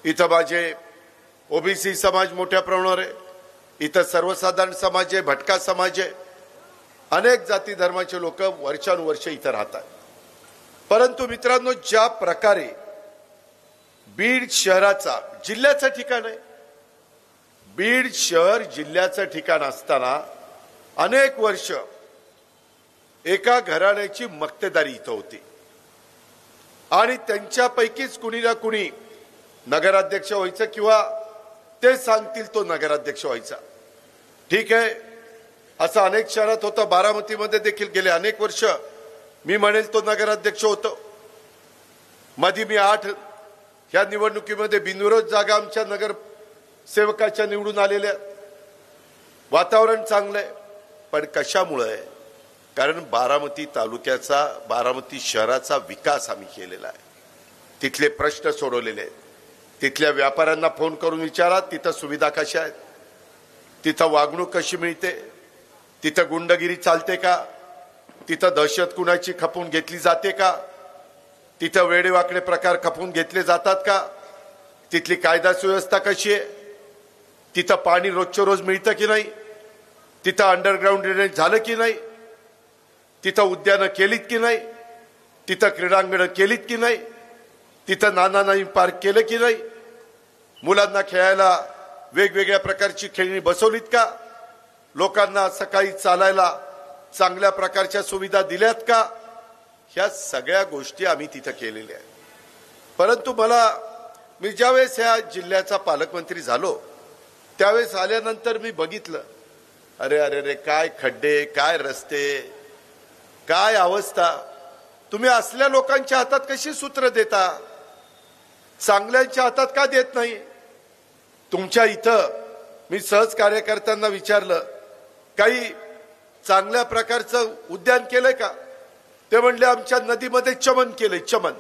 इथं माझे ओबीसी समाज मोठ्या प्रमाणावर आहे, इथं सर्वसाधारण समाज आहे, भटका समाज आहे, अनेक जाती धर्माचे लोक वर्षानुवर्ष इथं राहतात। परंतु मित्रांनो, ज्या प्रकारे बीड शहराचा जिल्ह्याचं ठिकाण आहे, बीड शहर जिल्ह्याचं ठिकाण असताना अनेक वर्ष एका घराण्याची मक्तेदारी इथं होती आणि त्यांच्यापैकीच कुणी ना कुणी नगराध्यक्ष व्हायचं किंवा ते सांगतील तो नगराध्यक्ष व्हायचा। ठीक आहे, असं अनेक शहरात होतं। बारामतीमध्ये देखील गेले अनेक वर्ष मी म्हणेल तो नगराध्यक्ष होतो। मध्ये मी 8 ह्या निवडणुकीमध्ये बिनविरोध जागा आमच्या नगर सेवकाच्या निवडून आलेल्या। वातावरण चांगलं आहे, पण कशामुळे? कारण बारामती तालुक्याचा, बारामती शहराचा विकास आम्ही केलेला आहे, तिथले प्रश्न सोडवलेले आहेत। तिथल्या व्यापाऱ्यांना फोन करून विचारा तिथं सुविधा कशा आहेत, तिथं वागणूक कशी मिळते, तिथं गुंडगिरी चालते का, तिथं दहशत कुणाची खपून घेतली जाते का, तिथं वेडेवाकडे प्रकार खपून घेतले जातात का, तिथली कायदा सुव्यवस्था कशी आहे, तिथं पाणी रोजच्या रोज मिळतं की नाही, तिथं अंडरग्राऊंड ड्रेनेज झालं की नाही, तिथं उद्यानं केलीत की नाही, तिथं क्रीडांगणं केलीत की नाही, तिथं नाना पार्क केलं की नाही, मुलांना खेळायला वेगवेगळ्या प्रकारची खेळणी बसवलीत का, लोकांना सकाळी चालायला चांगल्या प्रकारच्या सुविधा दिल्यात का, ह्या सगळ्या गोष्टी आम्ही तिथं केलेल्या आहेत। परंतु मी ज्यावेळेस ह्या जिल्ह्याचा पालकमंत्री झालो त्यावेळेस आल्यानंतर मी बघितलं, अरे अरे रे, काय खड्डे, काय रस्ते, काय अवस्था। तुम्ही असल्या लोकांच्या हातात कशी सूत्र देता, चांगल्यांच्या हातात का देत नाही? तुमच्या इथं मी सहज कार्यकर्त्यांना विचारलं, काही चांगल्या प्रकारचं उद्यान केलंय का? ते म्हणले आमच्या नदीमध्ये चमन केलंय, चमन,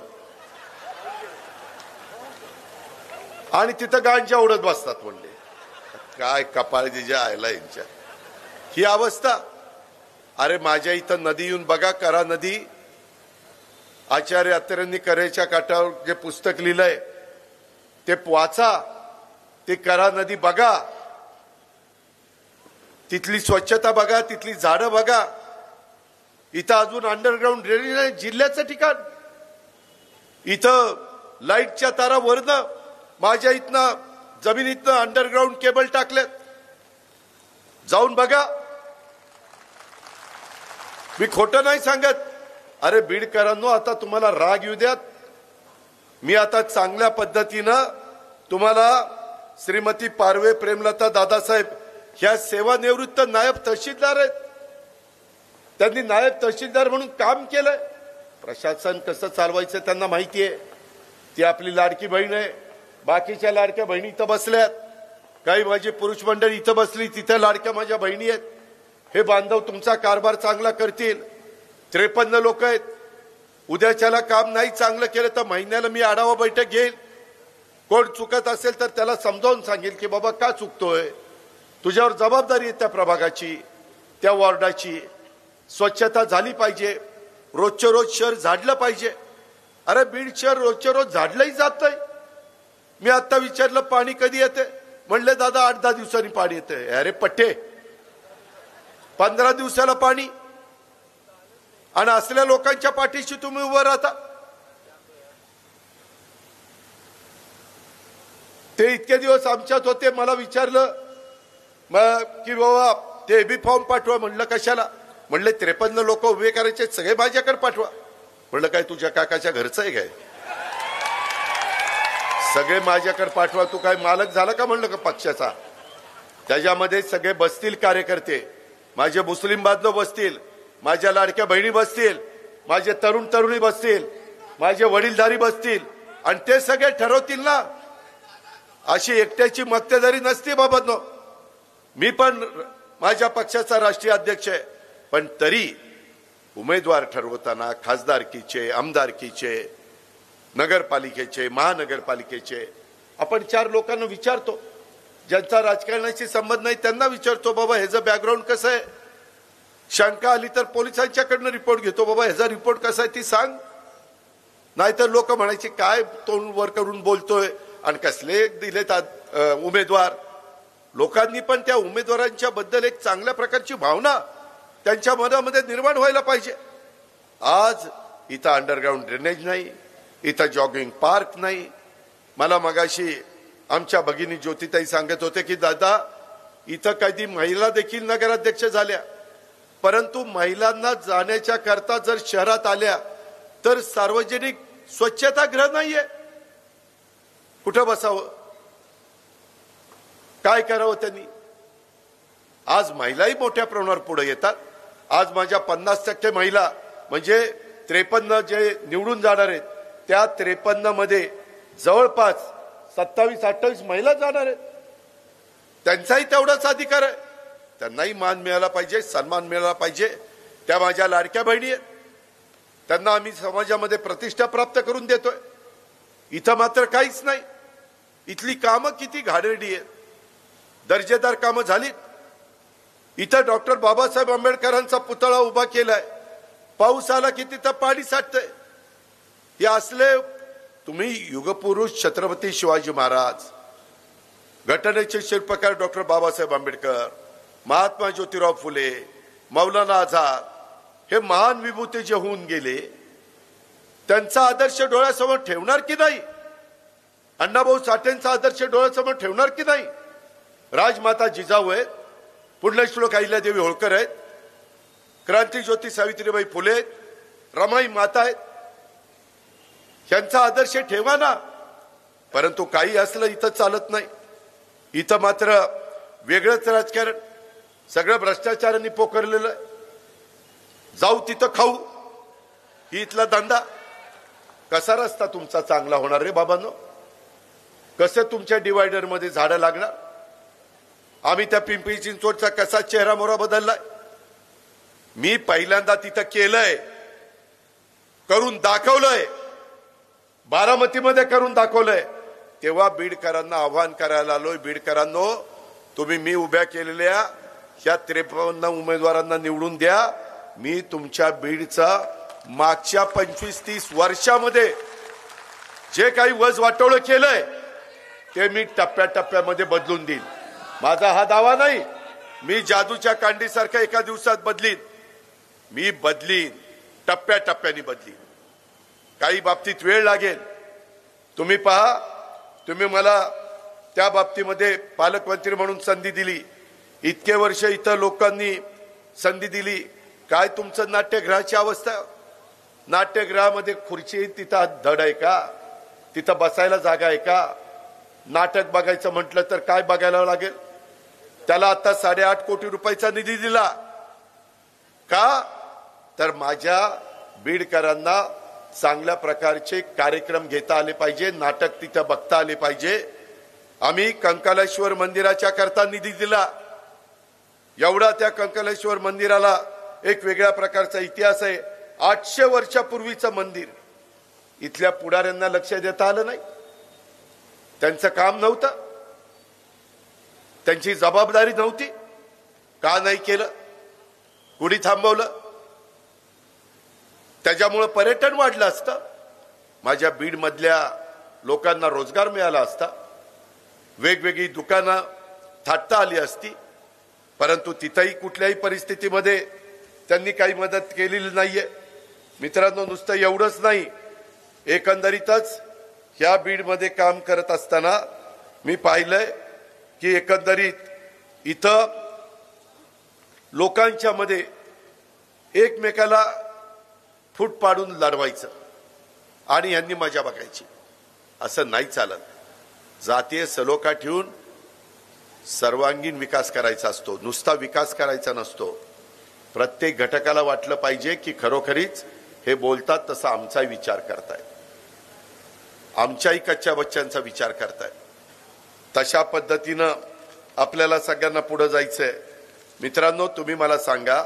आणि तिथं गांजा उडत बसतात म्हणले। काय कपाळ जिच्या आयला यांच्या ही अवस्था। अरे माझ्या इथं नदी येऊन बघा, करा नदी। आचार्य अत्रेंनी करेच्या काठावर जे पुस्तक लिहिलंय ते वाचा, ते करा नदी बघा, तिथली स्वच्छता बघा, तिथली झाडं बघा। इथं अजून अंडरग्राऊंड ड्रेनेज आहे, जिल्ह्याचं ठिकाण। इथं लाईटच्या तारा वरनं माझ्या इथनं जमिनीतनं अंडरग्राऊंड केबल टाकलेत, जाऊन बघा। मी खोटं नाही सांगत। अरे बीडकरांनो, आता तुम्हाला राग येऊ द्यात, मी आता चांगल्या पद्धतीनं तुम्हाला श्रीमती पारवे प्रेमलता दादासाहेब ह्या सेवानिवृत्त नायब तहसीलदार आहेत, त्यांनी नायब तहसीलदार म्हणून काम केलंय। प्रशासन कसं चालवायचं त्यांना माहिती आहे। ती आपली लाडकी बहीण आहे, बाकीच्या लाडक्या बहिणी इथं बसल्यात, काही माझी पुरुष मंडळी इथं बसली, तिथे लाडक्या माझ्या बहिणी आहेत। हे बांधव तुमचा कारभार चांगला करतील। 53 लोक आहेत, उद्याच्याला काम नाही चांगलं केलं तर महिन्याला मी आढावा बैठक घेईल। कोण चुकत असेल तर त्याला समजावून सांगेल की बाबा का चुकतोय, तुझ्यावर जबाबदारी आहे त्या प्रभागाची, त्या वॉर्डाची। स्वच्छता झाली पाहिजे, रोजच्या रोज शहर झाडलं पाहिजे। अरे बीड शहर रोजच्या रोज झाडलंही जात नाही। मी आता विचारलं पाणी कधी येते, म्हणले दादा 8-10 दिवसांनी पाणी येते। अरे पट्टे, 15 दिवसाला पाणी, आणि असल्या लोकांच्या पाठीशी तुम्ही उभं राहता। ते इतके दिवस आमच्यात होते, मला विचारलं की बाबा ते बी फॉर्म पाठवा, म्हणलं कशाला? म्हणले 53 लोक उभे करायचे, सगळे माझ्याकडे पाठवा। म्हणलं काय तुझ्या काकाच्या घरचं आहे काय? सगळे माझ्याकडे पाठवा, तू काय मालक झाला का? म्हणलं का पक्षाचा? त्याच्यामध्ये सगळे बसतील कार्यकर्ते, माझे मुस्लिम बांधव बसतील, माझ्या लाडक्या बहिणी बसतील, माझे तरुण तरुणी बसतील, माझे वडीलधारी बसतील, आणि ते सगळे ठरवतील ना। अशी एकट्याची मक्तेदारी नसते बाबांनो। मी पण माझ्या पक्षाचा राष्ट्रीय अध्यक्ष आहे, पण तरी उमेदवार ठरवताना खासदारकीचे, आमदारकीचे, नगरपालिकेचे, महानगरपालिकेचे आपण 4 लोकांना विचारतो, ज्यांचा राजकारणाशी संबंध नाही त्यांना विचारतो, बाबा ह्याचं बॅकग्राऊंड कसं आहे। शंका आली तर पोलिसांच्याकडनं रिपोर्ट घेतो, बाबा ह्याचा रिपोर्ट कसा आहे ती सांग। नाहीतर लोक म्हणायचे काय तोंड वर करून बोलतोय आणि कसले दिलेत उमेदवार. लोकांनी पण त्या उमेदवारांच्या बद्दल एक चांगल्या प्रकारची भावना त्यांच्या मनामध्ये निर्माण व्हायला पाहिजे. आज इथं अंडरग्राऊंड ड्रेनेज नाही, इथं जॉगिंग पार्क नाही. मला मगाशी आमच्या भगिनी ज्योतिताई सांगत होते की दादा इथं कधी महिला देखील नगराध्यक्ष झाल्या, परंतु महिलांना जाण्याच्या करता जर शहरात आल्या तर सार्वजनिक स्वच्छतागृह नाहीये. कुठं बसावं, काय करावं त्यांनी. आज महिलाही मोठ्या प्रमाणावर पुढे येतात. आज माझ्या 50% महिला म्हणजे 53 जे निवडून जाणार आहेत त्या 53 मध्ये जवळपास 27-28 महिला जाणार आहेत. त्यांचाही तेवढाच अधिकार आहे. त्यांनाही मान मिळाला पाहिजे, सन्मान मिळाला पाहिजे. त्या माझ्या लाडक्या बहिणी आहेत, त्यांना आम्ही समाजामध्ये प्रतिष्ठा प्राप्त करून देतोय. इथं मात्र काहीच नाही. इथली कामं किती घाणेरडी आहेत, दर्जेदार कामं झालीत. इथं डॉक्टर बाबासाहेब आंबेडकरांचा पुतळा उभा केलाय, पाऊस आला की तिथं पाणी साठतंय. हे असले तुम्ही युगपुरुष छत्रपती शिवाजी महाराज, घटनेचे शिल्पकार डॉक्टर बाबासाहेब आंबेडकर, महात्मा ज्योतिराव फुले, मौलाना आझाद हे महान विभूती जे होऊन गेले त्यांचा आदर्श डोळ्यासमोर ठेवणार की नाही? अण्णाभाऊ साठेंचा आदर्श डोळ्यासमोर ठेवणार की नाही? राजमाता जिजाऊ आहेत, पुण्यश्लोक अहिल्यादेवी होळकर आहेत, क्रांतीज्योती सावित्रीबाई फुले आहेत, रमाई माता आहेत. यांचा आदर्श ठेवा ना. परंतु काही असलं इथं चालत नाही. इथं मात्र वेगळंच राजकारण, सगळं भ्रष्टाचारांनी पोखरलेलं आहे. जाऊ तिथं खाऊ, ही इथला धंदा. कसा रस्ता तुमचा चांगला होणार रे बाबांनो? कसे तुमच्या डिवायडर मध्ये झाडं लागणार? आम्ही त्या पिंपरी चिंचवडचा कसा चेहरा मोरा बदललाय. मी पहिल्यांदा तिथं केलंय, करून दाखवलंय, बारामतीमध्ये करून दाखवलंय. तेव्हा बीडकरांना आव्हान करायला आलोय, बीडकरांनो तुम्ही मी उभ्या केलेल्या ह्या 53 उमेदवारांना निवडून द्या. मी तुमच्या बीडचा मागच्या 25-30 वर्षामध्ये जे काही वज वाटोळं केलंय ते मी टप्प्याटप्प्यामध्ये बदलून देईन. माझा हा दावा नाही, मी जादूच्या कांडीसारखं एका दिवसात बदलीन. मी बदलीन, टप्प्याटप्प्याने बदलीन. काही बाबतीत वेळ लागेल. तुम्ही पहा, तुम्ही मला त्या बाबतीमध्ये पालकमंत्री म्हणून संधी दिली, इतके वर्ष इथं लोकांनी संधी दिली. काय तुमचं नाट्यगृहाची अवस्था? नाट्यगृहामध्ये खुर्ची तिथं धड आहे का? तिथं बसायला जागा आहे का? नाटक बघायचं म्हटलं तर काय बघायला लागेल? त्याला आता 8.5 कोटी रुपयाचा निधी दिला का? तर माझ्या बीडकरांना चांगल्या प्रकारचे कार्यक्रम घेता आले पाहिजे, नाटक तिथं बघता आले पाहिजे. आम्ही कंकालेश्वर मंदिराच्या करता निधी दिला. एवढा त्या कंकालेश्वर मंदिराला एक वेगळ्या प्रकारचा इतिहास आहे. 800 वर्षापूर्वीचं मंदिर. इथल्या पुढाऱ्यांना लक्ष देता आलं नाही. त्यांचं काम नव्हतं, त्यांची जबाबदारी नव्हती. का नाही केलं? कुणी थांबवलं? त्याच्यामुळे पर्यटन वाढलं असतं, माझ्या बीड मधल्या लोकांना रोजगार मिळाला असता, वेगवेगळी दुकानं थाटता आली असती. परंतु तिथेही कुठल्याही परिस्थितीमध्ये त्यांनी काही मदत केलेली नाहीये. मित्रांनो, नुसतं एवढंच नाही, एकंदरीतच ह्या बीडमध्ये काम करत असताना मी पाहिलंय की एकंदरीत इथं लोकांच्या मध्ये एकमेकाला फूट पाडून लढवायचं आणि यांनी मजा बघायची. असं नाही चालत. जातीय सलोखा ठेवून सर्वांगीण विकास करायचा असतो, नुसता विकास करायचा नसतो. प्रत्येक घटकाला वाटलं पाहिजे की खरोखरीच हे बोलतात तसा आमचाही विचार करताय, आमच्याही कच्च्या बच्चांचा विचार करताय. तशा पद्धतीनं आपल्याला सगळ्यांना पुढे जायचंय. मित्रांनो, तुम्ही मला सांगा,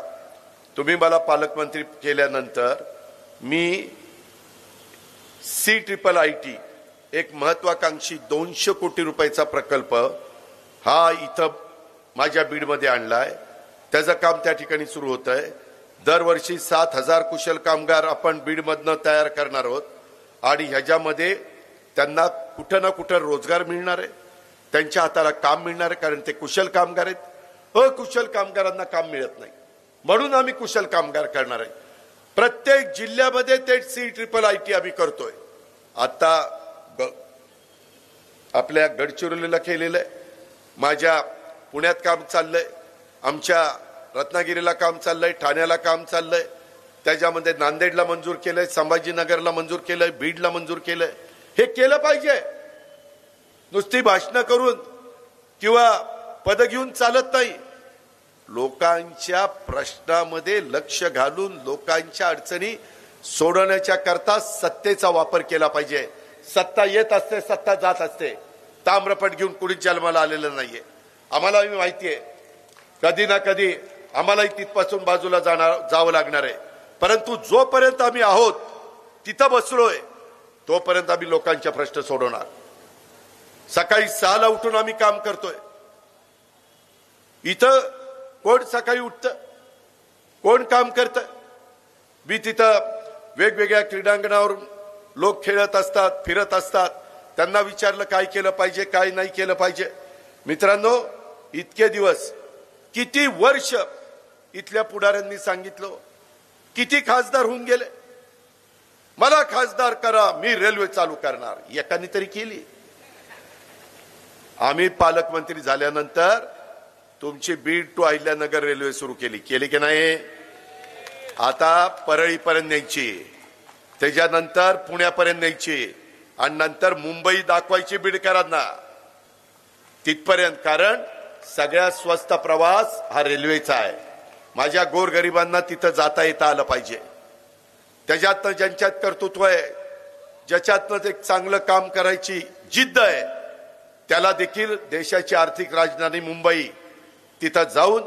तुम्ही मला पालकमंत्री केल्यानंतर मी CIIT एक महत्वाकांक्षी 200 कोटी रुपयाचा प्रकल्प हा इथं माझ्या बीडमध्ये आणलाय. त्याचं काम त्या ठिकाणी सुरू होतंय. दरवर्षी 7,000 कुशल कामगार आपण बीडमधनं तयार करणार आहोत. आणि ह्याच्यामध्ये त्यांना कुठं ना कुठं रोजगार मिळणार आहे, त्यांच्या हाताला काम मिळणार आहे, कारण ते कुशल कामगार आहेत. अकुशल कामगारांना काम मिळत नाही, म्हणून आम्ही कुशल कामगार करणार आहे. प्रत्येक जिल्ह्यामध्ये ते CIIT आम्ही करतोय. आता आपल्या गडचिरोलीला केलेलं आहे, माझ्या पुण्यात काम चाललंय, आमच्या रत्नागिरीला काम चाललंय, ठाण्याला काम चाललंय, त्याच्यामध्ये नांदेडला मंजूर केलंय, संभाजीनगरला मंजूर केलंय, बीडला मंजूर केलंय. हे केलं पाहिजे. नुसती भाषणं करून किंवा पद घेऊन चालत नाही. लोकांच्या प्रश्नामध्ये लक्ष घालून लोकांच्या अडचणी सोडवण्याच्या करता सत्तेचा वापर केला पाहिजे. सत्ता येत असते, सत्ता जात असते. ताम्रपट घेऊन कुणीच जन्माला आलेलं नाहीये. आम्हाला माहितीये कधी ना कधी आम्हालाही तिथपासून बाजूला जावं लागणार आहे. परंतु जोपर्यंत आम्ही आहोत तिथं बसलोय तोपर्यंत आम्ही लोकांचे प्रश्न सोडवणार. सकाळी 6ला उठून आम्ही काम करतोय. इथं कोण सकाळी उठतं, कोण काम करतं? मी तिथं वेगवेगळ्या क्रीडांगणावर लोक खेळत असतात, फिरत असतात. त्यांना विचारलं काय केलं पाहिजे, काय नाही केलं पाहिजे. मित्रांनो, इतके दिवस, किती वर्ष इथल्या पुढाऱ्यांनी सांगितलं, किती खासदार होऊन गेले, मला खासदार करा, मी रेल्वे चालू करणार. एकाने तरी केली. आम्ही पालकमंत्री झाल्यानंतर तुमची बीड टू अहिल्यानगर रेल्वे सुरू केली की नाही? आता परळीपर्यंत न्यायची, त्याच्यानंतर पुण्यापर्यंत न्यायची आणि नंतर मुंबई दाखवायची बीडकरांना तिथपर्यंत. कारण सगळ्यात स्वस्त प्रवास हा रेल्वेचा आहे. माझ्या गोरगरिबांना तिथं जाता येता आलं पाहिजे. त्याच्यातनं ज्यांच्यात कर्तृत्व आहे, ज्याच्यातनं एक चांगलं काम करायची जिद्द आहे, त्याला देखील देशाची आर्थिक राजधानी मुंबई तिथं जाऊन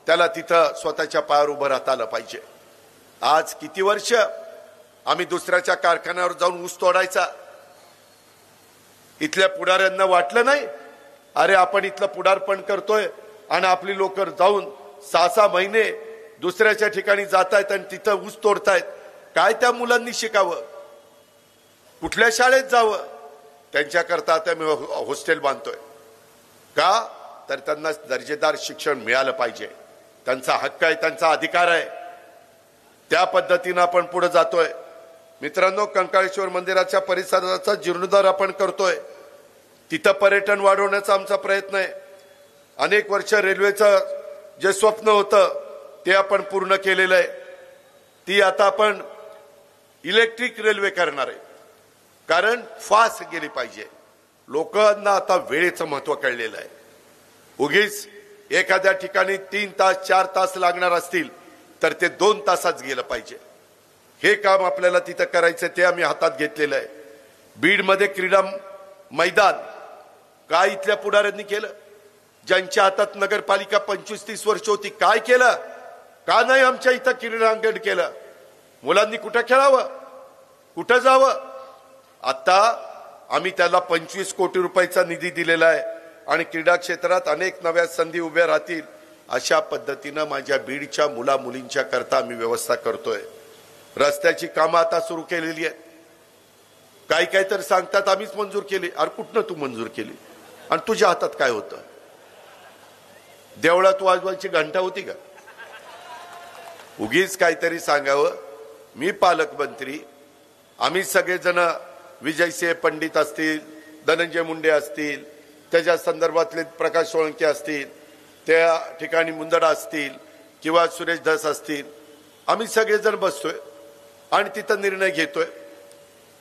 त्याला तिथं स्वतःच्या पायावर उभं राहता आलं पाहिजे. आज किती वर्ष आम्ही दुसऱ्याच्या कारखान्यावर जाऊन ऊस तोडायचा. इथल्या पुढाऱ्यांना वाटलं नाही अरे आपण इथलं पुढारपण करतोय आणि आपली लोक जाऊन 6-6 महिने दुसऱ्याच्या ठिकाणी जातायत आणि तिथं ऊस तोडतायत. काय त्या मुलांनी शिकावं, कुठल्या शाळेत जावं? त्यांच्याकरता आता मी हॉस्टेल बांधतोय. का तर त्यांना दर्जेदार शिक्षण मिळालं पाहिजे. त्यांचा हक्क आहे, त्यांचा अधिकार आहे. त्या पद्धतीनं आपण पुढे जातोय. मित्रांनो, कंकाळेश्वर मंदिराच्या परिसराचा जीर्णोद्धार आपण करतोय. तिथं पर्यटन वाढवण्याचा आमचा प्रयत्न आहे. अनेक वर्ष रेल्वेचं जे स्वप्न होतं ते आपण पूर्ण केलेलं आहे. ती आता आपण इलेक्ट्रिक रेल्वे करणार आहे. कारण फास्ट गेली पाहिजे. लोकांना आता वेळेचं महत्व कळलेलं आहे. उगीच एखाद्या ठिकाणी 3 तास 4 तास लागणार असतील तर ते 2 तासात गेलं पाहिजे. हे काम आपल्याला तिथं करायचं, ते आम्ही हातात घेतलेलं आहे. बीडमध्ये क्रीडा मैदान काय इथल्या पुढाऱ्यांनी केलं? ज्यांच्या हातात नगरपालिका 25-30 वर्ष होती, काय केलं? का नाही आमच्या इथं क्रीडांगण केलं? मुलांनी कुठं खेळावं, कुठं जावं? आता आम्ही त्याला 25 कोटी रुपयाचा निधी दिलेला आहे आणि क्रीडा क्षेत्रात अनेक नव्या संधी उभ्या राहतील. अशा पद्धतीनं माझ्या बीडच्या मुला मुलींच्या करता आम्ही व्यवस्था करतोय. रस्त्याची कामं आता सुरू केलेली आहेत. काही तर सांगतात आम्हीच मंजूर केली. अरे कुठनं तू मंजूर केली आणि तुझ्या हातात काय होतं? देवळात वाजवायची घंटा होती का? उगीच काहीतरी सांगावं. मी पालकमंत्री, आम्ही सगळेजण, विजयसिंह पंडित असतील, धनंजय मुंडे असतील, त्याच्या संदर्भातले प्रकाश सोळंके असतील, त्या ठिकाणी मुंदडा असतील किंवा सुरेश धस असतील, आम्ही सगळेजण बसतोय आणि तिथं निर्णय घेतोय.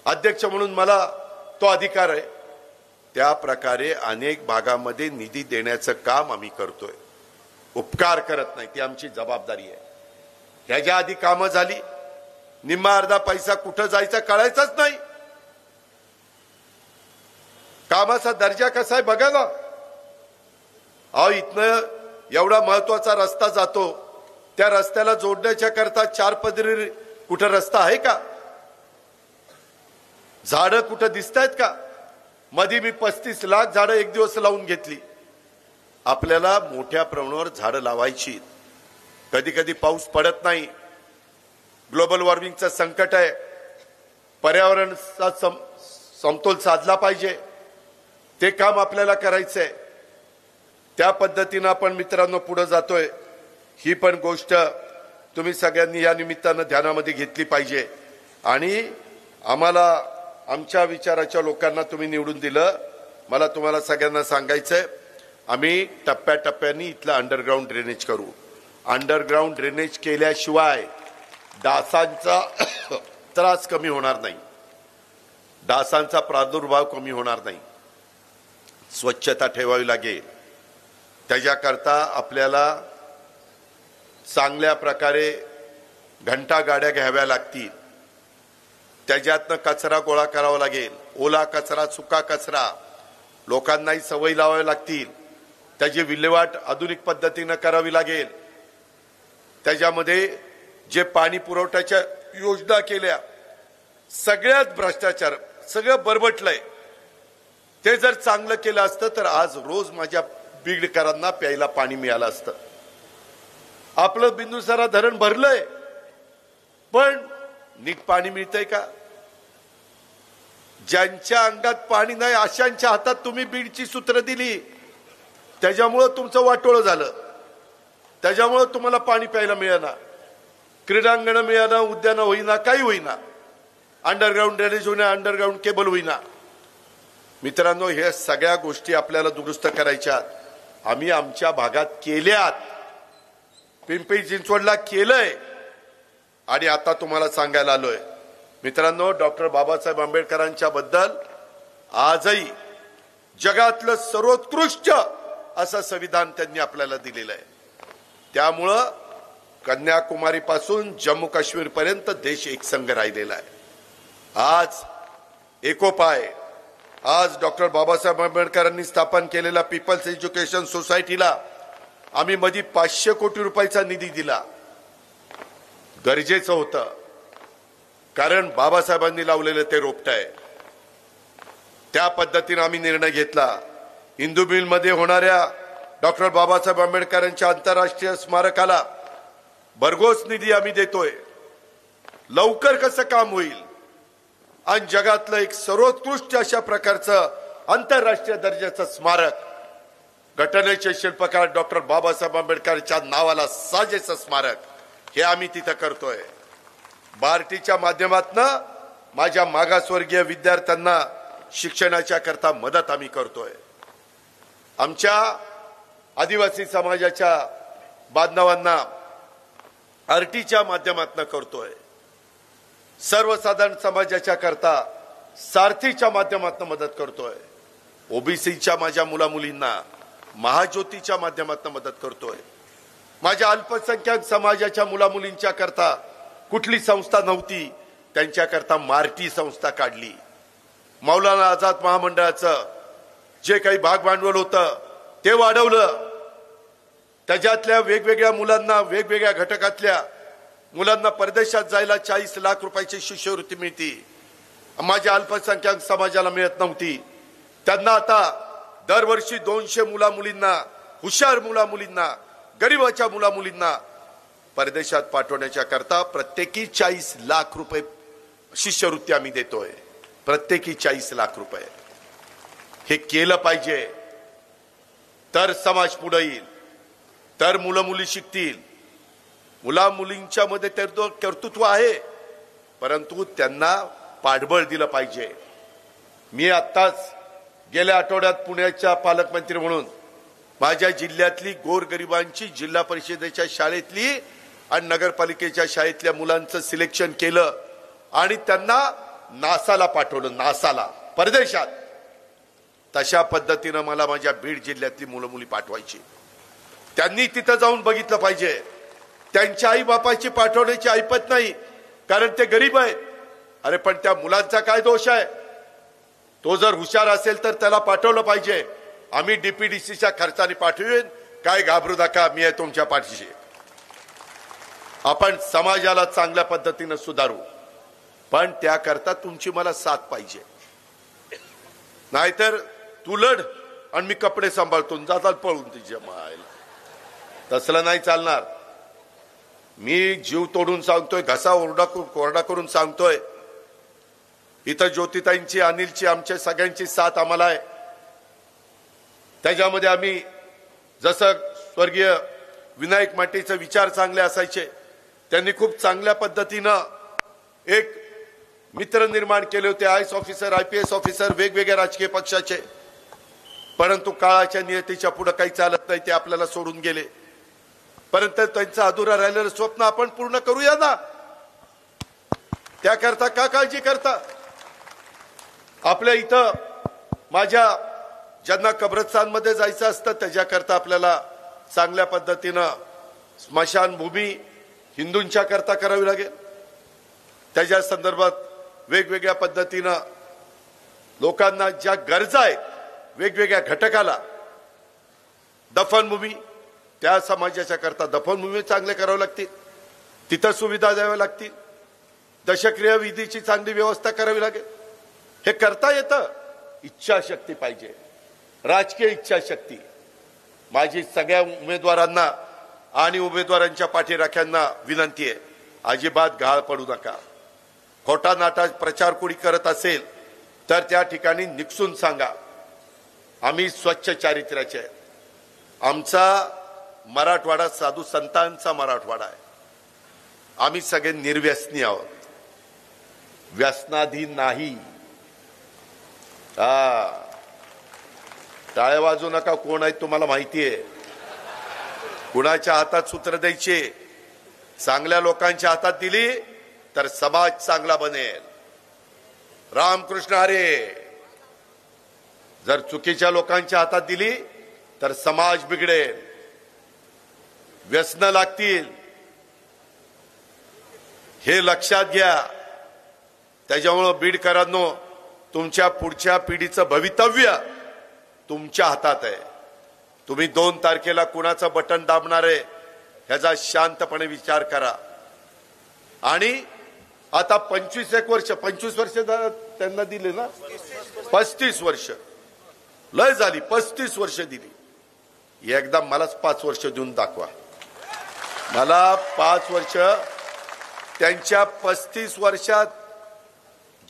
अध्यक्ष म्हणून मला तो अधिकार आहे. त्या प्रकारे अनेक भागामध्ये निधी देण्याचं काम आम्ही करतोय. उपकार करत नाही, ती आमची जबाबदारी आहे. ह्याच्या आधी कामं झाली, निम्मा अर्धा पैसा कुठं जायचा कळायचाच नाही. कामाचा दर्जा कसा आहे बघा ना. अहो, इथनं एवढा महत्वाचा रस्ता जातो, त्या रस्त्याला जोडण्याच्या करता 4 पदरी कुठं रस्ता आहे का? झाडं कुठं दिसतायत का? मध्ये मी 35 लाख झाडं एक दिवस लावून घेतली. आपल्याला मोठ्या प्रमाणावर झाडं लावायची. कधी कधी पाऊस पडत नाही, ग्लोबल वॉर्मिंगचं संकट आहे. पर्यावरणाचा समतोल साधला पाहिजे, ते काम आपल्याला करायचंय। त्या पद्धतीने आपण मित्रांनो पुढे जातोय। ही पण गोष्ट तुम्ही सगळ्यांनी या निमित्तानं ध्यानामध्ये घेतली पाहिजे। आणि आम्हाला आमच्या विचाराच्या लोकांना तुम्ही निवडून दिलं। मला तुम्हाला सगळ्यांना सांगायचंय, आम्ही टप्प्याटप्प्याने इथलं अंडरग्राउंड ड्रेनेज करू। अंडरग्राउंड ड्रेनेज केल्याशिवाय डासांचा त्रास कमी होणार नाही, डासांचा प्रादुर्भाव कमी होणार नाही। स्वच्छता ठेवावी लागेल, त्याच्याकरता आपल्याला चांगल्या प्रकारे घंटा गाड्या घ्याव्या लागतील, त्याच्यातनं कचरा गोळा करावा लागेल। ओला कचरा, सुका कचरा लोकांनाही सवय लावावी लागतील, त्याची विल्हेवाट आधुनिक पद्धतीनं करावी लागेल। त्याच्यामध्ये जे पाणी पुरवठ्याच्या योजना केल्या, सगळ्यात भ्रष्टाचार सगळं बरबटलंय। ते जर चांगलं केलं असतं तर आज रोज माझ्या बीडकरांना प्यायला पाणी मिळालं असतं। आपलं बिंदुसारा धरण भरलंय, पण नीट पाणी मिळतंय का? ज्यांच्या अंगात पाणी नाही अशांच्या हातात तुम्ही बीडची सूत्र दिली, त्याच्यामुळं तुमचं वाटोळं झालं। त्याच्यामुळं तुम्हाला पाणी प्यायला मिळेना, क्रीडांगण मिळेना, उद्यानं होईना, काही होईना, अंडरग्राउंड ड्रेनेज होईना, अंडरग्राउंड केबल होईना। मित्रांनो, हे सगळ्या गोष्टी आपल्याला दुरुस्त करायच्या। आम्ही आमच्या भागात केल्यात, पिंपरी चिंचवडला केलंय आणि आता तुम्हाला सांगायला आलोय। मित्रांनो, डॉक्टर बाबासाहेब आंबेडकरांच्या बद्दल आजही जगातलं सर्वोत्कृष्ट असं संविधान त्यांनी आपल्याला दिलेलं आहे। त्यामुळं कन्याकुमारी पासून जम्मू काश्मीर पर्यंत देश एकसंघ राहिलेला आहे। आज एकोपा आहे। आज डॉक्टर बाबासाहेब आंबेडकरांनी स्थापन केलेल्या पीपल्स एज्युकेशन सोसायटीला आम्ही मध्ये 500 कोटी रुपयाचा निधी दिला। गरजेचं होतं, कारण बाबासाहेबांनी लावलेलं ते रोपट आहे। त्या पद्धतीने आम्ही निर्णय घेतला। इंदुमिलमध्ये होणाऱ्या डॉक्टर बाबासाहेब आंबेडकरांच्या आंतरराष्ट्रीय स्मारकाला भरघोस निधी आम्ही देतोय। लवकर कसं काम होईल आणि जगातलं एक सर्वोत्कृष्ट अशा प्रकारचं आंतरराष्ट्रीय दर्जाचं स्मारक, घटनेचे शिल्पकार डॉक्टर बाबासाहेब आंबेडकरांच्या नावाला साजेचं स्मारक, हे आम्ही तिथं करतोय। बार्टीच्या माध्यमातून माझ्या मागासवर्गीय विद्यार्थ्यांना शिक्षणाच्या करता मदत आम्ही करतोय। आमच्या आदिवासी समाजाच्या बांधवांना आरटीच्या माध्यमातून करतोय। सर्वसाधारण समाजाच्या करता सारथीच्या माध्यमातून मदत करतोय। ओबीसीच्या माझ्या मुलामुलींना महाज्योतीच्या माध्यमातून मदत करतोय। माझ्या अल्पसंख्याक समाजाच्या मुलामुलींच्या करता कुठली संस्था नव्हती, त्यांच्या करता मार्टी संस्था काढली। मौलाना आझाद महामंडळाचं जे काही भाग भांडवल होतं ते वाढवलं। त्याच्यातल्या वेगवेगळ्या मुलांना, वेगवेगळ्या घटकातल्या मुलांना परदेशात जायला 40 लाख रुपयाची शिष्यवृत्ती मिळते। माझ्या अल्पसंख्याक समाजाला मिळत नव्हती, त्यांना आता दरवर्षी 200 मुला-मुलींना, हुशार मुला-मुलींना, गरीबाच्या मुला-मुलींना परदेशात पाठवण्याच्या करता प्रत्येकी 40 लाख रुपये शिष्यवृत्ती आम्ही देतोय। प्रत्येकी 40 लाख रुपये। हे केलं पाहिजे, तर समाज पुढे येईल, तर मुलं-मुली शिकतील। मुला-मुलींच्या मध्ये कर्तृत्व आहे, परंतु त्यांना पाठबळ दिलं पाहिजे। मी आत्ताच गेल्या आठवड्यात पुण्याच्या पालकमंत्री म्हणून माझ्या जिल्ह्यातली गोरगरिबांची जिल्हा परिषदेच्या शाळेतली आणि नगरपालिकेच्या शाळेतल्या मुलांचं सिलेक्शन केलं आणि त्यांना नासाला पाठवलं, नासाला, परदेशात। तशा पद्धतीनं मला माझ्या बीड जिल्ह्यातली मुलं मुली पाठवायची। त्यांनी तिथं जाऊन बघितलं पाहिजे। त्यांच्या आई बापाची पाठवण्याची ऐपत नाही, कारण ते गरीब आहेत। अरे पण त्या मुलांचा काय दोष आहे? तो जर हुशार असेल तर त्याला पाठवलं पाहिजे। आम्ही डीपीडीसीच्या खर्चाने पाठवेन, काय घाबरू नका, मी आहे तुमच्या पाठीशी। आपण समाजाला चांगल्या पद्धतीने सुधारू, पण त्याकरता तुमची मला साथ पाहिजे। नाहीतर तू लढ आणि मी कपडे सांभाळतो, जातात पळून तुझ्या मायला, तसलं नाही चालणार। मी जीव तोडून सांगतोय, घसा कोरडा करून सांगतोय, इथं ज्योतिताईंची, अनिलची, आमच्या सगळ्यांची साथ आम्हाला आहे. त्याच्यामध्ये आम्ही जसं स्वर्गीय विनायक माटेचे विचार चांगले असायचे, त्यांनी खूप चांगल्या पद्धतीनं एक मित्र निर्माण केले होते. आयएस ऑफिसर, IPS ऑफिसर, वेगवेगळ्या राजकीय पक्षाचे. परंतु काळाच्या नियतीच्या पुढे काही चालत नाही, ते आपल्याला सोडून गेले. परंतु त्यांचं अधुरा राहिलेलं स्वप्न आपण पूर्ण करूया ना. त्याकरता का काळजी करता? आपल्या इथं माझ्या ज्यांना कब्रस्तानमध्ये जायचं असतं त्याच्याकरता आपल्याला चांगल्या पद्धतीनं स्मशानभूमी हिंदूंच्या करता करावी लागेल. त्याच्या संदर्भात वेगवेगळ्या पद्धतीनं लोकांना ज्या गरजा आहेत, वेगवेगळ्या घटकाला दफनभूमी, त्या समाजाच्या करता दफनभूमी चांगले करावे लागतील, तिथं सुविधा द्याव्या लागतील, दशक्रिया विधीची चांगली व्यवस्था करावी लागेल. हे करता येतं, इच्छाशक्ती पाहिजे, राजकीय इच्छाशक्ती. माझी सगळ्या उमेदवारांना आणि उमेदवारांच्या पाठीराख्यांना विनंती आहे, अजिबात घाळ पडू नका. खोटा नाटा प्रचार कोणी करत असेल तर त्या ठिकाणी निक्षून सांगा. आम्ही स्वच्छ चारित्र्याचे आहे. आमचा मराठवाडा साधू संतांचा मराठवाडा आहे. आम्ही सगळे निर्व्यसनी आहोत, व्यसनाधीन नाही. टाळ्या वाजू नका. कोण आहे तुम्हाला माहिती आहे. कुणाच्या हातात सूत्र द्यायचे? चांगल्या लोकांच्या हातात दिली तर समाज चांगला बनेल. रामकृष्ण हरे. जर चुकीच्या लोकांच्या हातात दिली तर समाज बिघडेल, व्यसन लागतील. हे लक्षात घ्या. त्याच्यामुळे बीडकरांनो, तुमच्या पुढच्या पिढीचं भवितव्य तुमच्या हातात आहे. तुम्ही 2 तारखेला कुणाचं बटन दाबणार आहे ह्याचा शांतपणे विचार करा. आणि आता 25 वर्ष त्यांना दिले ना, 35 वर्ष लय झाली. 35 वर्ष दिली. एकदा मलाच 5 वर्ष देऊन दाखवा. मला 5 वर्ष. त्यांच्या 35 वर्षात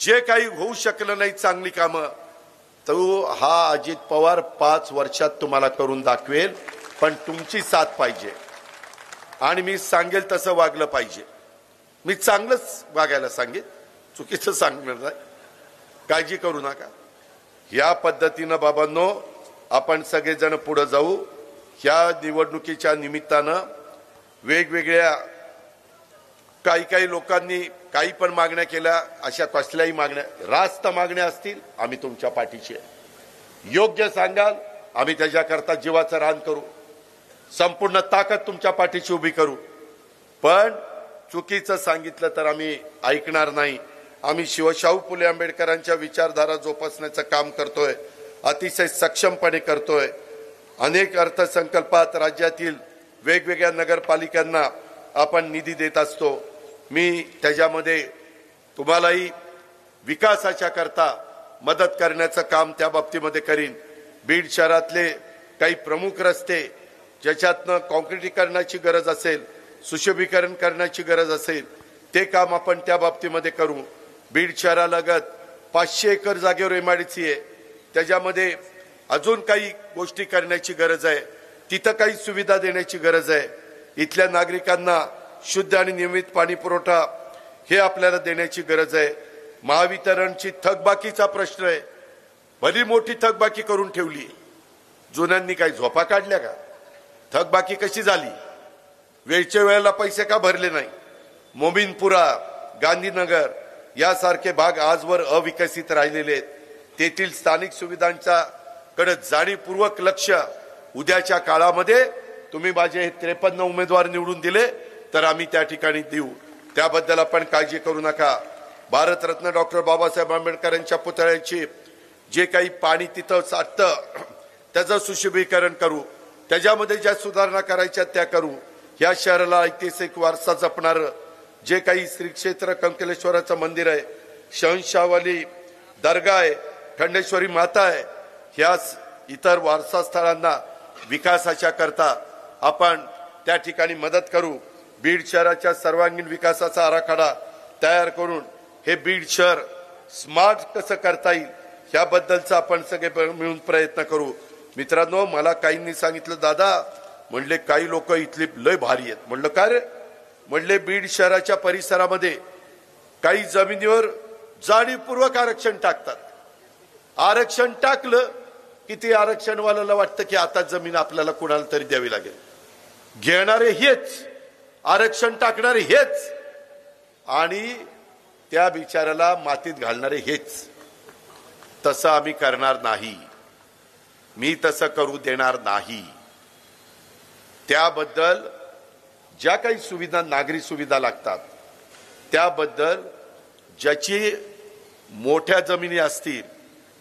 जे काही होऊ शकलं नाही चांगली कामं, तो हा अजित पवार 5 वर्षात तुम्हाला करून दाखवेल. पण तुमची साथ पाहिजे आणि मी सांगेल तसं वागलं पाहिजे. मी चांगलंच वागायला सांगेन, चुकीचं सांगणार नाही. काळजी करू नका. या पद्धतीनं बाबांनो आपण सगळेजण पुढे जाऊ. ह्या निवडणुकीच्या निमित्तानं वेगवेगळ्या काही लोकांनी काही पण मागण्या केल्या. अशा कसल्याही मागण्या, रास्त मागण्या असतील, आम्ही तुमच्या पाठीशी आहे. योग्य सांगाल, आम्ही त्याच्याकरता जीवाचं रान करू, संपूर्ण ताकद तुमच्या पाठीशी उभी करू. पण चुकीचं सांगितलं तर आम्ही ऐकणार नाही. आम्ही शिवशाहू फुले आंबेडकरांच्या विचारधारा जोपासण्याचं काम करतोय, अतिशय सक्षमपणे करतोय. अनेक अर्थसंकल्पात राज्यातील वेगवेगळ्या नगरपालिकांना आपण निधी देत असतो. मी त्याच्यामध्ये तुम्हालाही विकासाच्या करता मदत करण्याचं काम त्या बाबतीमध्ये करीन. बीड शहरातले काही प्रमुख रस्ते ज्याच्यातनं कॉन्क्रिटीकरणाची गरज असेल, सुशोभीकरण करण्याची गरज असेल, ते काम आपण त्या बाबतीमध्ये करू. बीड शहरालगत 500 एकर जागेवर MIDC आहे. त्याच्यामध्ये अजून काही गोष्टी करण्याची गरज आहे. तिथं काही सुविधा देण्याची गरज आहे. इथल्या नागरिकांना शुद्ध आणि नियमित पाणी पुरवठा हे आपल्याला देण्याची गरज आहे. महावितरणची थकबाकीचा प्रश्न आहे. भली मोठी थकबाकी करून ठेवली. जुन्यांनी काही झोपा काढल्या का? थकबाकी कशी झाली? वेळच्या वेळेला पैसे का भरले नाही? मोमीनपुरा, गांधीनगर यासारखे भाग आजवर अविकसित राहिलेले आहेत. तेथील स्थानिक सुविधांच्या कडे जाणीवपूर्वक लक्ष उद्याच्या काळामध्ये तुम्ही माझे 53 उमेदवार निवडून दिले तर आम्ही त्या ठिकाणी देऊ. त्याबद्दल आपण काळजी करू नका. भारतरत्न डॉक्टर बाबासाहेब आंबेडकरांच्या पुतळ्याची जे काही पाणी तिथं साठतं त्याचं सुशोभीकरण करू. त्याच्यामध्ये ज्या सुधारणा करायच्या त्या करू. या शहराला ऐतिहासिक वारसा जपणार जे काही श्री क्षेत्र कंकलेश्वराचं मंदिर आहे, शहनशाहवाली दर्गा आहे, खंडेश्वरी माता आहे, ह्या इतर वारसा स्थळांना विकासाच्या करता आपण त्या ठिकाणी मदत करू. बीड शहराच्या सर्वांगीण विकासाचा आराखडा तयार करून हे बीड शहर स्मार्ट कसं करता येईल ह्याबद्दलचा आपण सगळे मिळून प्रयत्न करू। मित्रांनो, मला काहींनी सांगितलं, दादा म्हणले काही लोक इथली लय भारी आहेत। म्हणलं काय रे? म्हणले बीड शहराच्या परिसरामध्ये काही जमिनीवर जाणीवपूर्वक आरक्षण टाकतात। आरक्षण टाकलं की ते आरक्षणवाल्याला वाटतं की आता जमीन आपल्याला कुणाला तरी द्यावी लागेल। घेणारे हेच, आरक्षण टाकणारे हेच आणि त्या बिचाराला मातीत घालणारे हेच। तसं आम्ही करणार नाही, मी तसं करू देणार नाही। त्याबद्दल ज्या काही सुविधा, नागरी सुविधा लागतात त्याबद्दल ज्याची मोठ्या जमिनी असतील,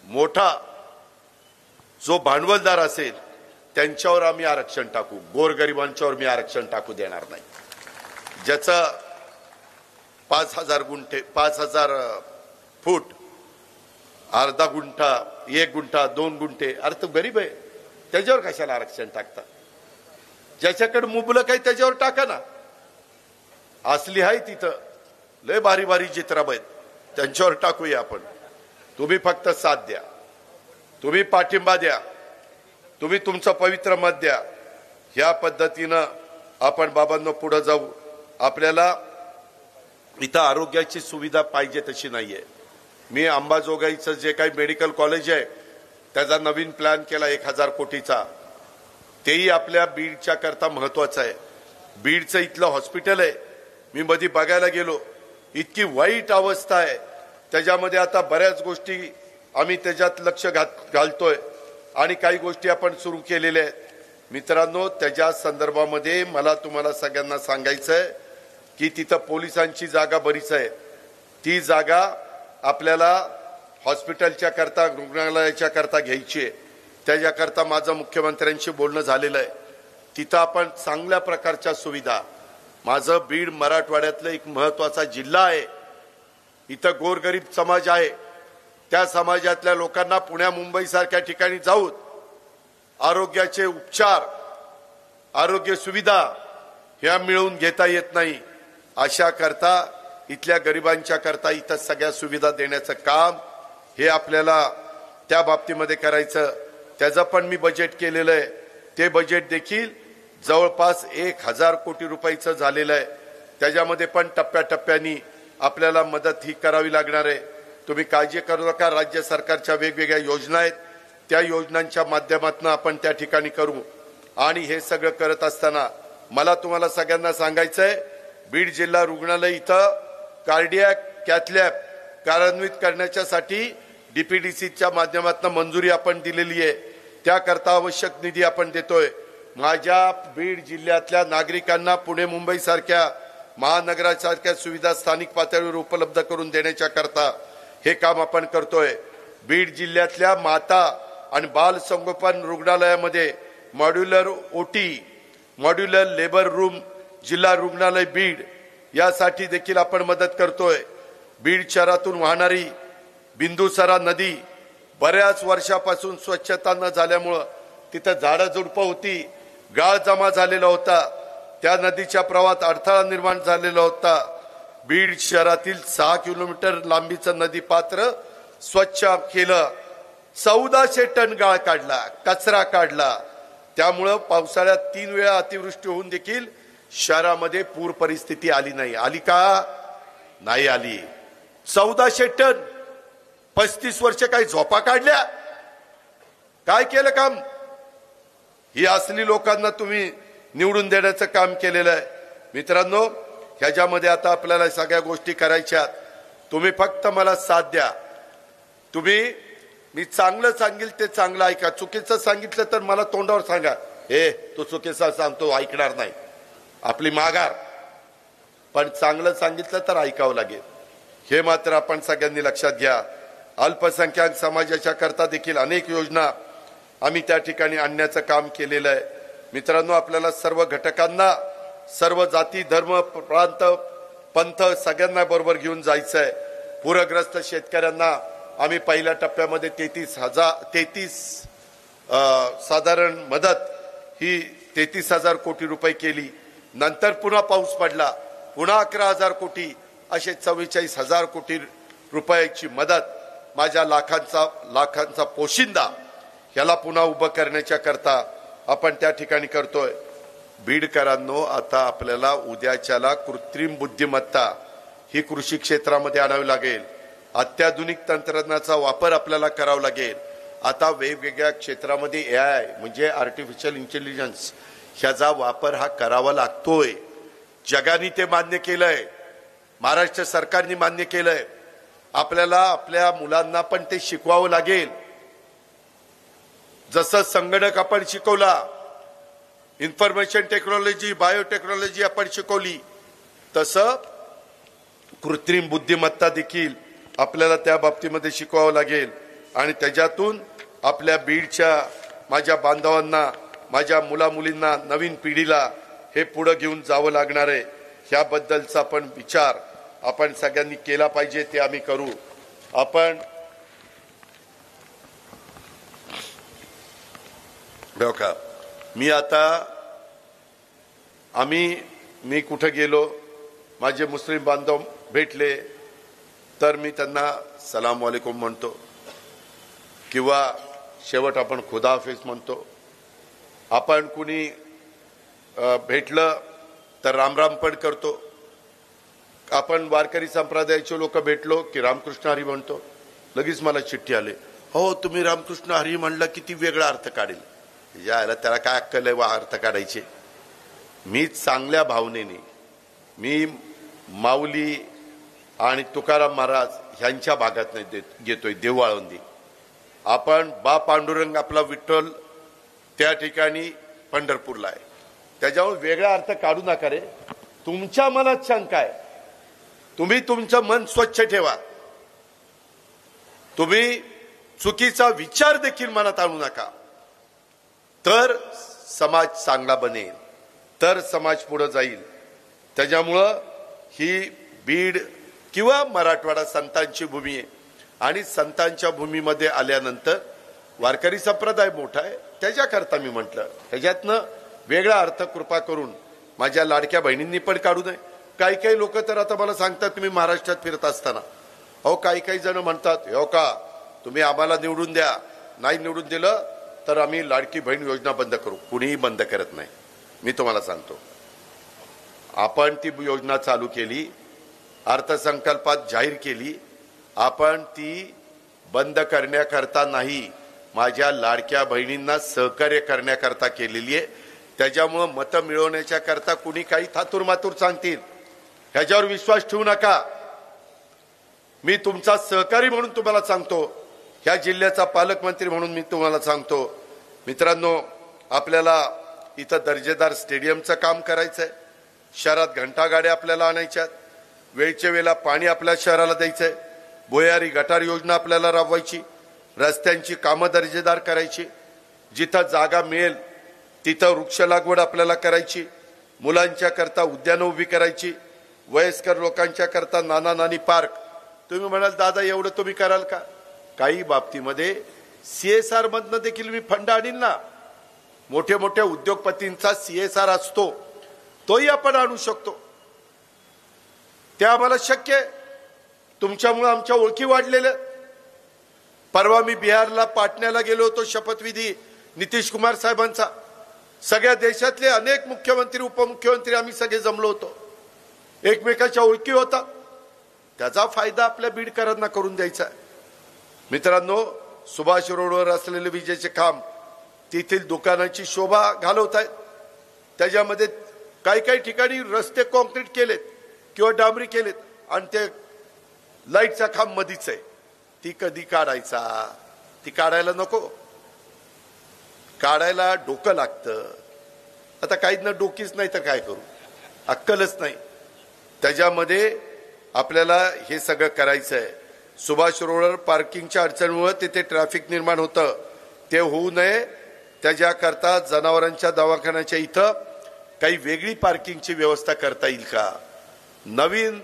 मोठा जो भांडवलदार असेल त्यांच्यावर आम्ही आरक्षण टाकू, गोरगरिबांच्यावर मी आरक्षण टाकू देणार नाही। ज्याचं 5,000 गुंठे, 5,000 फूट, अर्धा गुंठा, 1 गुंठा, 2 गुंठे, अरे तो गरीब आहे, त्याच्यावर कशाला आरक्षण टाकता? ज्याच्याकडे मुबलक आहे त्याच्यावर टाका ना। असली आहे तिथं लय भारी भारी चित्रब आहेत, त्यांच्यावर टाकूया आपण। तुम्ही फक्त साथ द्या, तुम्ही पाठिंबा द्या, तुम्ही तुमचं पवित्र मत द्या। ह्या पद्धतीनं आपण बाबांनो पुढे जाऊ। आपल्याला इथं आरोग्याची सुविधा पाहिजे तशी नाहीये। मी अंबाजोगाईचं जे काही मेडिकल कॉलेज आहे त्याचा नवीन प्लॅन केला 1,000 कोटीचा, तेही आपल्या बीडच्या करता महत्वाचं आहे। बीडचं इथलं हॉस्पिटल आहे, मी मध्ये बघायला गेलो, इतकी वाईट अवस्था आहे त्याच्यामध्ये। आता बऱ्याच गोष्टी आम्ही त्याच्यात लक्ष घालतोय आणि काही गोष्टी आपण सुरू केलेल्या आहेत। मित्रांनो, त्याच्या संदर्भामध्ये मला तुम्हाला सगळ्यांना सांगायचं आहे की तिथं पोलिसांची जागा बरीच आहे, ती जागा आपल्याला हॉस्पिटलच्या करता, रुग्णालयाच्या करता घ्यायची आहे। त्याच्याकरता माझं मुख्यमंत्र्यांशी बोलणं झालेलं आहे। तिथं आपण चांगल्या प्रकारच्या सुविधा, माझं बीड मराठवाड्यातलं एक महत्वाचा जिल्हा आहे, इथं गोरगरीब समाज आहे, त्या समाजातल्या लोकांना पुण्या मुंबई सारख्या ठिकाणी जाऊन आरोग्याचे उपचार, आरोग्य सुविधा ह्या मिळवून घेता येत नाही। अशा करता इथल्या गरिबांच्या करता इथं सगळ्या सुविधा देण्याचं काम हे आपल्याला त्या बाबतीमध्ये करायचं। त्याचं पण मी बजेट केलेलं आहे, ते बजेट देखील जवळपास 1,000 कोटी रुपयाचं झालेलं आहे। त्याच्यामध्ये पण टप्प्याटप्प्यानी आपल्याला मदत ही करावी लागणार आहे। तुम्ही काळजी करू नका, राज्य सरकारच्या वेगवेगळ्या योजना आहेत, त्या योजनांच्या माध्यमातून आपण त्या ठिकाणी करू। आणि हे सगळं करत असताना मला तुम्हाला सगळ्यांना सांगायचं आहे, बीड जिल्हा रुग्णालय इथं कार्डियाक कॅथलॅब कार्यान्वित करण्यासाठी डीपीडीसीच्या माध्यमातून मंजुरी आपण दिलेली आहे, त्याकरता आवश्यक निधी आपण देतोय। माझ्या बीड जिल्ह्यातल्या नागरिकांना पुणे मुंबई सारख्या महानगरासारख्या सुविधा स्थानिक पातळीवर उपलब्ध करून देण्याच्या करता हे काम आपण करतोय। बीड जिल्ह्यातल्या माता आणि बाल संगोपन रुग्णालयामध्ये मॉड्युलर ओटी, मॉड्युलर लेबर रूम, जिल्हा रुग्णालय बीड यासाठी देखील आपण मदत करतोय। बीड शहरातून वाहणारी बिंदुसरा नदी बऱ्याच वर्षापासून स्वच्छता न झाल्यामुळे तिथं झाडं झुडपं होती, गाळ जमा झालेला होता, त्या नदीच्या प्रवाहात अडथळा निर्माण झालेला होता। बीड शहरातील 6 किलोमीटर लांबीचं नदी पात्र स्वच्छ केलं, 1400 टन गाळ काढला, कचरा काढला। त्यामुळे पावसाळ्यात 3 वेळा अतिवृष्टी होऊन देखील शहरामध्ये पूर परिस्थिती आली नाही। आली का? नाही आली। 1400 टन, 35 वर्ष काही झोपा काढल्या? काय केलं काम? ही असली लोकांना तुम्ही निवडून देण्याचं काम केलेलं आहे। मित्रांनो, ह्याच्यामध्ये आता आपल्याला सगळ्या गोष्टी करायच्या, तुम्ही फक्त मला साथ द्या। तुम्ही मी चांगलं सांगेल ते चांगलं ऐका, चुकीचं सांगितलं तर मला तोंडावर सांगा, हे तू चुकीचं सांगतो, ऐकणार नाही, आपली माघार। पण चांगलं सांगितलं तर ऐकावं लागेल, हे मात्र आपण सगळ्यांनी लक्षात घ्या। अल्पसंख्याक समाजाच्या करता देखील अनेक योजना आम्ही त्या ठिकाणी आणण्याचं काम केलेलं आहे। मित्रांनो, आपल्याला सर्व घटकांना, सर्व जाती, धर्म, प्रांत, पंथ सगळ्यांना बरोबर घेऊन जायचं आहे। पूरग्रस्त शेतकऱ्यांना आम्ही पहिल्या टप्प्यामध्ये 33 साधारण मदत ही 33,000 कोटी रुपये केली। नंतर पुन्हा पाऊस पडला, पुन्हा 11,000 कोटी, असे 44,000 कोटी रुपयाची मदत, माझ्या लाखांचा पोशिंदा याला पुन्हा उभं करण्याच्या करता आपण त्या ठिकाणी करतोय। बीडकरांनो, आता आपल्याला उद्याच्याला कृत्रिम बुद्धिमत्ता ही कृषी क्षेत्रामध्ये आणावी लागेल। अत्याधुनिक तंत्रज्ञानाचा वापर आपल्याला करावा लागेल। आता वेगवेगळ्या क्षेत्रामध्ये AI म्हणजे आर्टिफिशियल इंटेलिजन्स ह्याचा वापर हा करावा लागतोय। जगाने ते मान्य केलंय, महाराष्ट्र सरकारने मान्य केलंय। आपल्याला आपल्या मुलांना पण ते शिकवावं लागेल। जसं संगणक आपण शिकवला, इन्फॉर्मेशन टेक्नॉलॉजी, बायोटेक्नॉलॉजी आपण शिकवली, तसं कृत्रिम बुद्धिमत्ता देखील आपल्याला त्या बाबतीमध्ये शिकवावं लागेल। आणि त्याच्यातून आपल्या बीडच्या माझ्या बांधवांना, माझ्या मुलामुलींना, नवीन पिढीला हे पुढे घेऊन जावं लागणार आहे। ह्याबद्दलचा पण विचार आपण सगळ्यांनी केला पाहिजे, ते आम्ही करू। आपण बघा, मी कुठे गेलो, माझे मुस्लिम बांधव भेटले तर मी त्यांना सलाम वालेकुम म्हणतो, किंवा शेवट आपण खुदा हाफिज म्हणतो। आपण कुणी भेटलं तर रामराम पण करतो। आपण वारकरी संप्रदायाचे लोक भेटलो की रामकृष्ण हरी म्हणतो। लगेच मला चिठ्ठी आली, हो तुम्ही रामकृष्ण हरी म्हणलं किती वेगळा अर्थ काढेल, यायला त्याला काय अक्कल आहे अर्थ काढायचे। मी चांगल्या भावनेने मी माऊली आणि तुकाराम महाराज ह्यांच्या भागात नाही घेतोय, देवळावंदी। आपण बा पांडुरंग आपला विठ्ठल त्या ठिकाणी पंढरपूरला आहे, त्याच्यावर वेगळा अर्थ काढू नका रे। तुमच्या मनात शंका आहे, तुम्ही तुमचं मन स्वच्छ ठेवा। तुम्ही चुकीचा विचार देखील मनात आणू नका, तर समाज चांगला बनेल, तर समाज पुढे जाईल। त्याच्यामुळं ही बीड किंवा मराठवाडा संतांची भूमी आहे, आणि संतांच्या भूमीमध्ये आल्यानंतर वारकरी संप्रदाय मोठा आहे, त्याच्याकरता मी म्हटलं त्याच्यातनं वेगळा अर्थ कृपा करून माझ्या लाडक्या बहिणींनी पण काढू नये। काही लोक तर आता मला सांगतात, तुम्ही महाराष्ट्रात फिरत असताना, अहो काही जण म्हणतात, हो का तुम्ही आम्हाला निवडून द्या, नाही निवडून दिलं तर आम्ही लाडकी बहीण योजना बंद करू। कुणीही बंद करत नाही। मी तुम्हाला सांगतो, आपण ती योजना चालू केली, अर्थसंकल्पात जाहीर केली, आपण ती बंद करण्याकरता नाही, माझ्या लाडक्या बहिणींना सहकार्य करण्याकरता केलेली आहे। त्याच्यामुळे मतं मिळवण्याच्या करता कुणी काही थातूरमातूर सांगतील ह्याच्यावर विश्वास ठेवू नका। मी तुमचा सहकारी म्हणून तुम्हाला सांगतो, ह्या जिल्ह्याचा पालकमंत्री म्हणून मी तुम्हाला सांगतो, मित्रांनो, आपल्याला इथं दर्जेदार स्टेडियमचं काम करायचंय, शहरात घंटागाड्या आपल्याला आणायच्यात, वेळच्या वेळेला पाणी आपल्या शहराला द्यायचंय, भुयारी गटार योजना आपल्याला राबवायची, रस्त्यांची कामं दर्जेदार करायची, जिथं जागा मिळेल तिथं वृक्ष लागवड आपल्याला करायची, मुलांच्या करता उद्यानं उभी करायची, वयस्कर लोकांच्या करता नाना नानी पार्क। तुम्ही म्हणाल दादा एवढं तुम्ही कराल का? काही बाबतीमध्ये CSR मधनं देखील मी फंड आणीन ना। मोठे मोठ्या उद्योगपतींचा CSR असतो, तोही आपण आणू शकतो, ते आम्हाला शक्य आहे। तुमच्यामुळे आमच्या ओळखी वाढलेल्या। परवा मी बिहारला पाटण्याला गेलो होतो, शपथविधी नितीश कुमार साहेबांचा, सगळ्या देशातले अनेक मुख्यमंत्री उपमुख्यमंत्री आम्ही सगळे जमलो होतो, एकमेकाच्या ओळखी होता, त्याचा फायदा आपल्या बीडकरांना करून द्यायचा आहे। मित्रांनो, सुभाष रोडवर असलेले विजेचे खांब तेथील दुकानाची शोभा घालवत आहेत, त्याच्यामध्ये काही ठिकाणी रस्ते कॉन्क्रीट केलेत किंवा डांबरी केलेत, आणि ते लाईटचा खांब मधीच आहे। ती कधी काढायचा? ती काढायला नको, काढायला डोकं लागतं। आता काहींना डोकीच नाही तर काय करू, अक्कलच नाही। त्याच्यामध्ये आपल्याला हे सगळं करायचं आहे। सुभाष रोडवर पार्किंगच्या अडचणीमुळे तिथे ट्रॅफिक निर्माण होतं, ते होऊ नये त्याच्याकरता जनावरांच्या दवाखान्याच्या इथं काही वेगळी पार्किंगची व्यवस्था करता येईल का? नवीन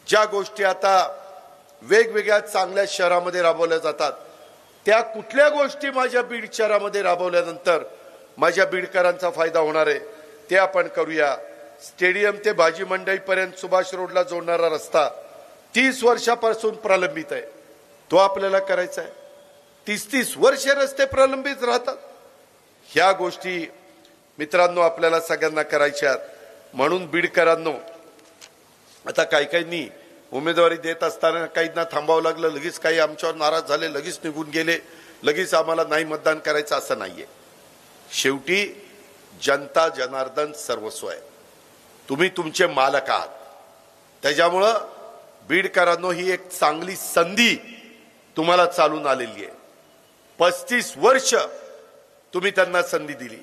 ज्या गोष्टी आता वेगवेगळ्या चांगल्या शहरामध्ये राबवल्या जातात, त्या कुठल्या गोष्टी माझ्या बीड शहरामध्ये राबवल्यानंतर माझ्या बीडकरांचा फायदा होणार आहे ते आपण करूया। स्टेडियम ते भाजी मंडईपर्यंत सुभाष रोडला जोडणारा रस्ता 30 वर्षापासून प्रलंबित आहे, तो आपल्याला करायचा आहे. 30 वर्ष रस्ते प्रलंबित राहतात. ह्या गोष्टी मित्रांनो आपल्याला सगळ्यांना करायच्या. म्हणून बीडकरांनो, आता काहींनी उमेदवारी देत असताना काहींना थांबावं लागलं, लगेच काही आमच्यावर नाराज झाले, लगेच निघून गेले, लगेच आम्हाला नाही मतदान करायचं असं नाहीये. शेवटी जनता जनार्दन सर्वस्व आहे. तुम्ही तुमचे मालक आहात. त्याच्यामुळं बीडकरांनो ही एक चांगली संधी तुम्हाला चालून आलेली आहे. 35 वर्ष तुम्ही त्यांना संधी दिली.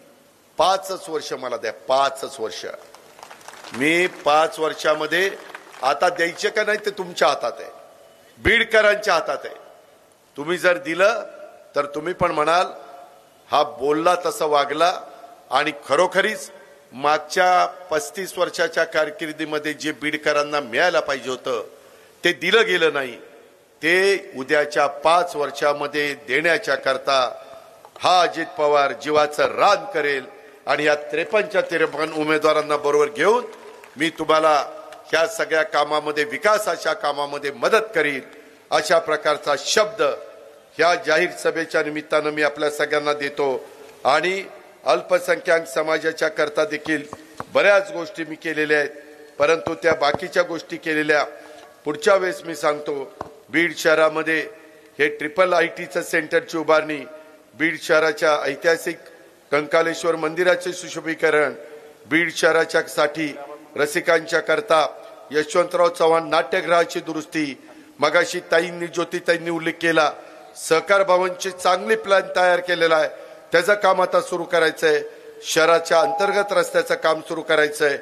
5च वर्ष मला द्या, 5च वर्ष. मी 5 वर्षामध्ये आता द्यायचे का नाही ते तुमच्या हातात आहे, बीडकरांच्या हातात आहे. तुम्ही जर दिलं तर तुम्ही पण म्हणाल हा बोलला तसा वागला, आणि खरोखरीच मागच्या 35 वर्षाच्या कारकिर्दीमध्ये जे बीडकरांना मिळायला पाहिजे होतं ते दिलं गेलं नाही, ते उद्याच्या 5 वर्षामध्ये देण्याच्या करता हा अजित पवार जीवाचं रान करेल. आणि या 53च्या 53 उमेदवारांना बरोबर घेऊन मी तुम्हाला ह्या सगळ्या कामामध्ये, विकासाच्या कामामध्ये मदत करील, अशा प्रकारचा शब्द ह्या जाहीर सभेच्या निमित्तानं मी आपल्या सगळ्यांना देतो. आणि अल्पसंख्याक समाजाच्या करता देखील बऱ्याच गोष्टी मी केलेल्या आहेत, परंतु त्या बाकीच्या गोष्टी केलेल्या पुढच्या वेळेस मी सांगतो. बीड शहरामध्ये हे IIITचं सेंटरची उभारणी, बीड शहराच्या ऐतिहासिक कंकालेश्वर मंदिराचे सुशोभीकरण, बीड शहराच्या साठी रसिकांच्या करता यशवंतराव चव्हाण नाट्यगृहाची दुरुस्ती, मगाशी ज्योतिताईंनी उल्लेख केला, सहकार भवनचे चांगले प्लॅन तयार केलेला आहे, त्याचं काम आता सुरू करायचंय. शहराच्या अंतर्गत रस्त्याचं काम सुरू करायचंय.